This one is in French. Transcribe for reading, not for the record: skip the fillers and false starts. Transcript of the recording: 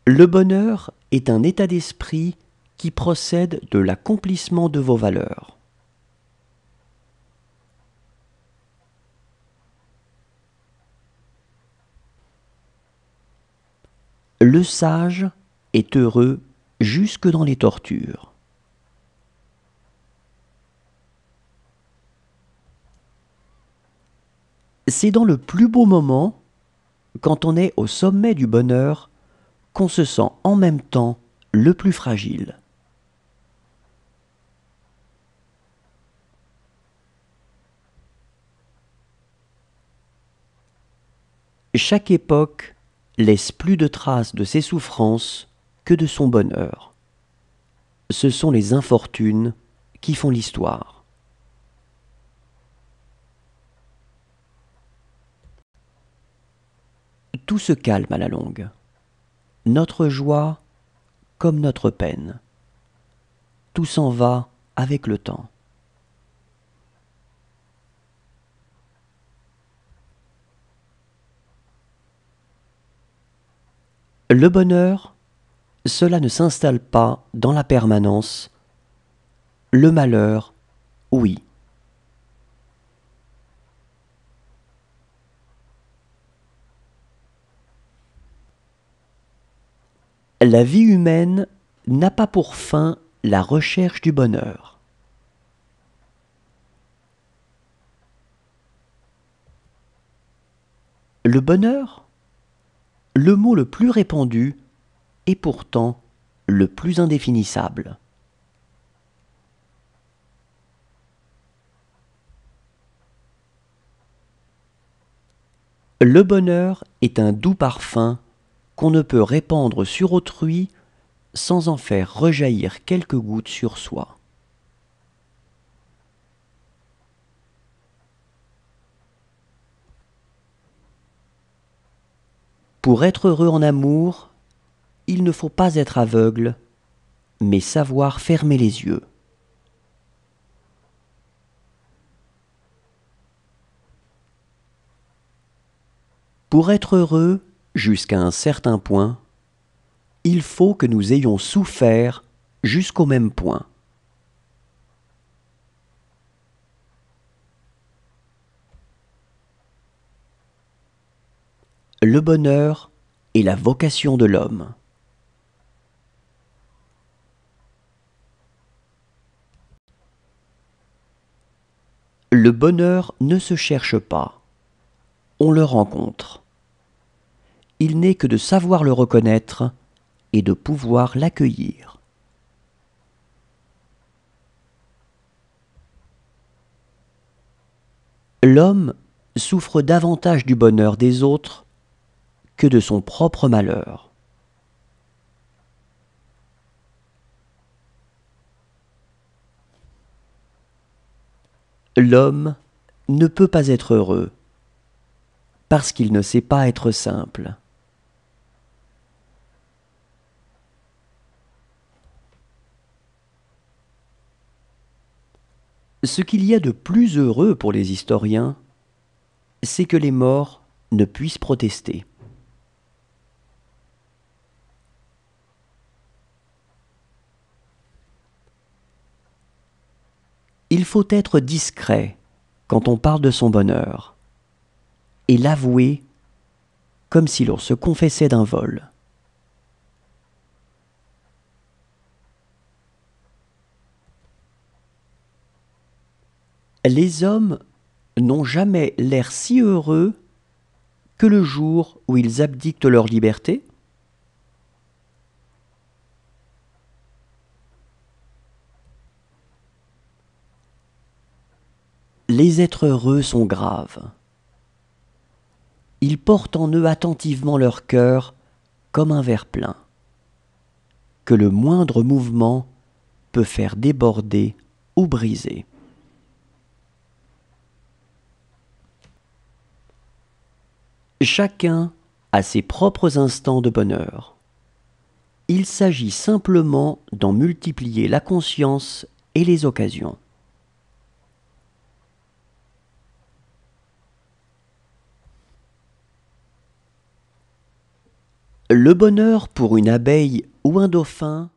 Le bonheur est un état d'esprit qui procède de l'accomplissement de vos valeurs. Le sage est heureux jusque dans les tortures. C'est dans le plus beau moment, quand on est au sommet du bonheur, qu'on se sent en même temps le plus fragile. Chaque époque laisse plus de traces de ses souffrances que de son bonheur. Ce sont les infortunes qui font l'histoire. Tout se calme à la longue. Notre joie comme notre peine. Tout s'en va avec le temps. Le bonheur, cela ne s'installe pas dans la permanence. Le malheur, oui. La vie humaine n'a pas pour fin la recherche du bonheur. Le bonheur, le mot le plus répandu et pourtant le plus indéfinissable. Le bonheur est un doux parfum qu'on ne peut répandre sur autrui sans en faire rejaillir quelques gouttes sur soi. Pour être heureux en amour, il ne faut pas être aveugle, mais savoir fermer les yeux. Pour être heureux, jusqu'à un certain point, il faut que nous ayons souffert jusqu'au même point. Le bonheur est la vocation de l'homme. Le bonheur ne se cherche pas, on le rencontre. Il n'est que de savoir le reconnaître et de pouvoir l'accueillir. L'homme souffre davantage du bonheur des autres que de son propre malheur. L'homme ne peut pas être heureux parce qu'il ne sait pas être simple. Ce qu'il y a de plus heureux pour les historiens, c'est que les morts ne puissent protester. Il faut être discret quand on parle de son bonheur et l'avouer comme si l'on se confessait d'un vol. Les hommes n'ont jamais l'air si heureux que le jour où ils abdiquent de leur liberté. Les êtres heureux sont graves. Ils portent en eux attentivement leur cœur comme un verre plein, que le moindre mouvement peut faire déborder ou briser. Chacun a ses propres instants de bonheur. Il s'agit simplement d'en multiplier la conscience et les occasions. Le bonheur pour une abeille ou un dauphin